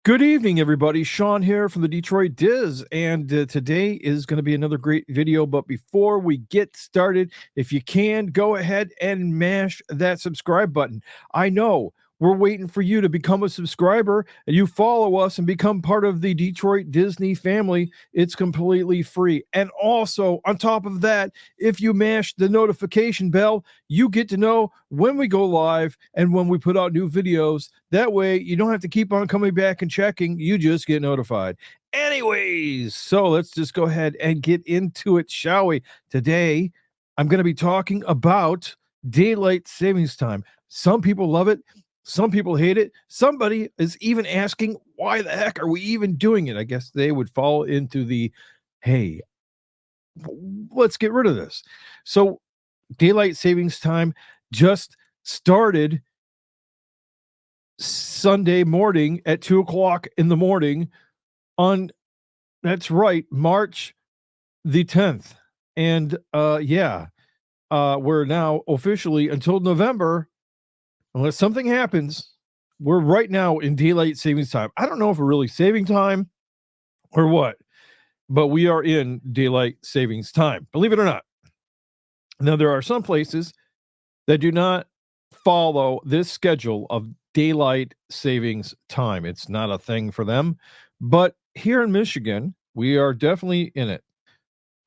Good evening, everybody. Sean here from the Detroit Diz, and today is going to be another great video. But before we get started, if you can, go ahead and mash that subscribe button. I know we're waiting for you to become a subscriber, and you follow us and become part of the Detroit Disney family. It's completely free. And also, on top of that, if you mash the notification bell, you get to know when we go live and when we put out new videos. That way, you don't have to keep on coming back and checking. You just get notified. Anyways, so let's just go ahead and get into it, shall we? Today, I'm going to be talking about daylight savings time. Some people love it. Some people hate it. Somebody is even asking, why the heck are we even doing it? I guess they would fall into the, hey, let's get rid of this. So daylight savings time just started Sunday morning at 2:00 in the morning on, that's right, March the 10th. And we're now officially until November, unless something happens, we're right now in daylight savings time. I don't know if we're really saving time or what, but we are in daylight savings time, believe it or not. Now, there are some places that do not follow this schedule of daylight savings time. It's not a thing for them. But here in Michigan, we are definitely in it,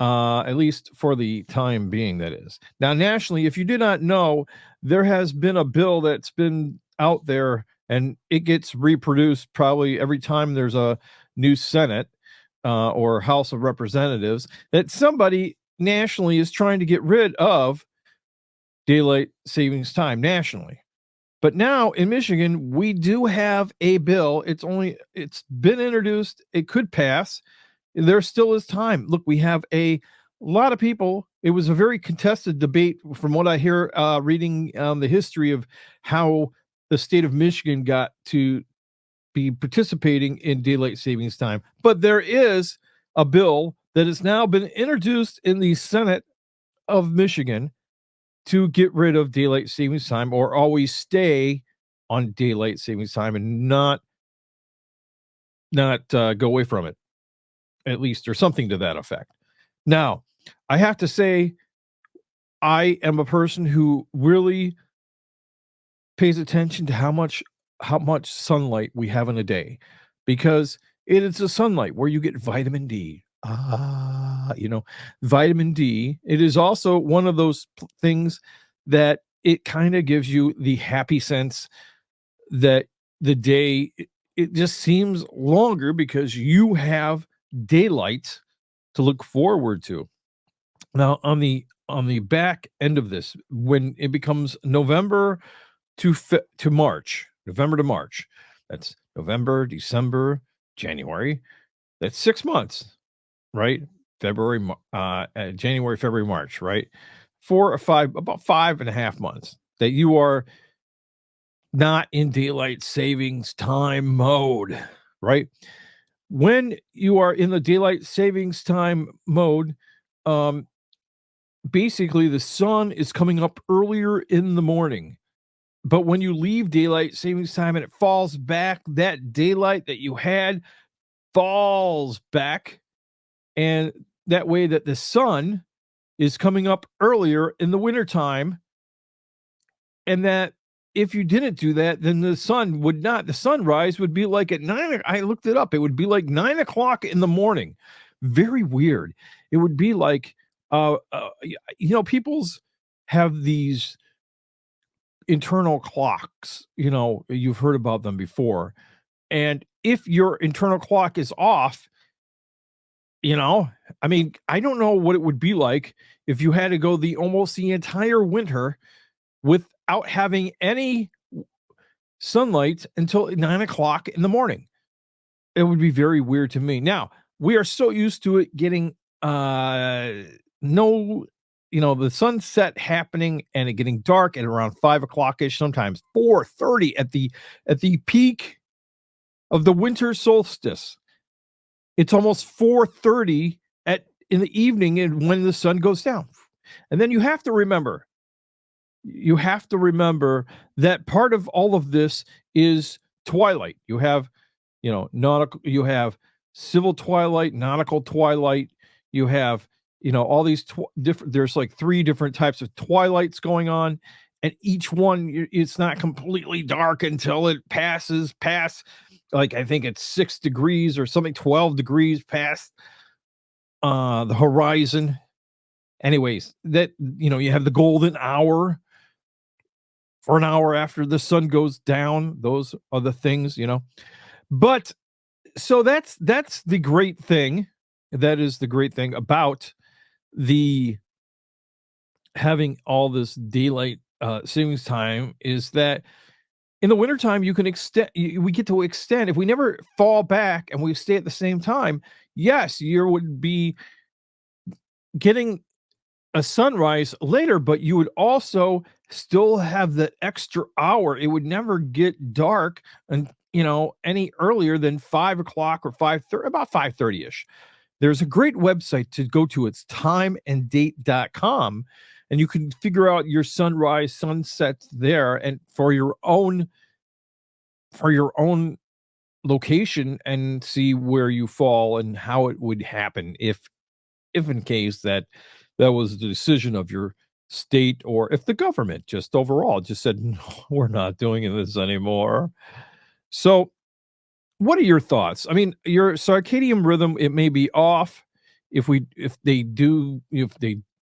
at least for the time being, that is. Now, nationally, if you do not know, there has been a bill that's been out there, and it gets reproduced probably every time there's a new Senate or House of Representatives, that somebody nationally is trying to get rid of daylight savings time nationally. But now in Michigan, we do have a bill. It's been introduced. It could pass. There still is time. Look, we have a lot of people. It was a very contested debate from what I hear, reading the history of how the state of Michigan got to be participating in daylight savings time. But there is a bill that has now been introduced in the Senate of Michigan to get rid of daylight savings time, or always stay on daylight savings time and not go away from it, at least, or something to that effect. Now, I have to say, I am a person who really pays attention to how much sunlight we have in a day, because it is the sunlight where you get vitamin D. Vitamin D. It is also one of those things that it kind of gives you the happy sense that the day, it just seems longer because you have daylight to look forward to. Now, on the back end of this, when it becomes November to March, that's November, December, January. That's 6 months, right? January, February, March, right? 4 or 5, about 5.5 months that you are not in daylight savings time mode, right? When you are in the daylight savings time mode, basically the sun is coming up earlier in the morning. But when you leave daylight savings time and it falls back, that daylight that you had falls back, and that way that the sun is coming up earlier in the wintertime, and that if you didn't do that, then the sunrise would be like at 9. I looked it up. It would be like 9:00 in the morning. Very weird. It would be like, people's have these internal clocks, you've heard about them before. And if your internal clock is off, I don't know what it would be like if you had to go almost the entire winter without having any sunlight until 9:00 in the morning. It would be very weird to me. Now, we are so used to it getting the sunset happening and it getting dark at around 5:00-ish, sometimes 4:30 at the peak of the winter solstice. It's almost 4:30 in the evening, and when the sun goes down. And then you have to remember that part of all of this is twilight. You have nautical, you have civil twilight, nautical twilight, you have, all these different, there's like 3 different types of twilights going on, and each one, it's not completely dark until it past, like, I think it's 6 degrees or something, 12 degrees past the horizon. Anyways, that, you have the golden hour for an hour after the sun goes down. Those are the things. But so that's the great thing. That is the great thing about the having all this daylight savings time, is that in the wintertime you can extend, we get to extend. If we never fall back and we stay at the same time, yes, you would be getting a sunrise later, but you would also still have the extra hour. It would never get dark and any earlier than 5 o'clock or 5:30, about 5:30 ish. There's a great website to go to. It's timeanddate.com, and you can figure out your sunrise, sunsets there, and for your own location, and see where you fall and how it would happen if in case that was the decision of your state, or if the government just overall just said, no, we're not doing this anymore. So what are your thoughts? I mean, your circadian rhythm, it may be off. If they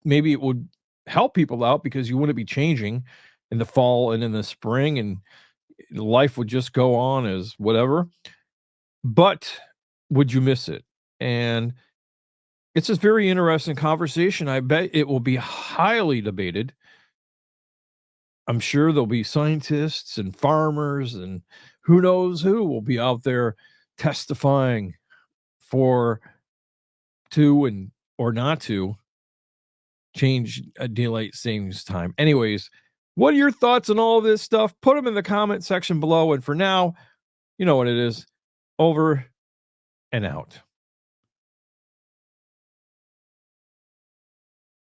maybe it would help people out, because you wouldn't be changing in the fall and in the spring, and life would just go on as whatever. But would you miss it? And it's a very interesting conversation. I bet it will be highly debated. I'm sure there'll be scientists and farmers and who knows who will be out there testifying for to and or not to change a daylight savings time. Anyways, what are your thoughts on all this stuff? Put them in the comment section below. And for now, you know what it is. Over and out.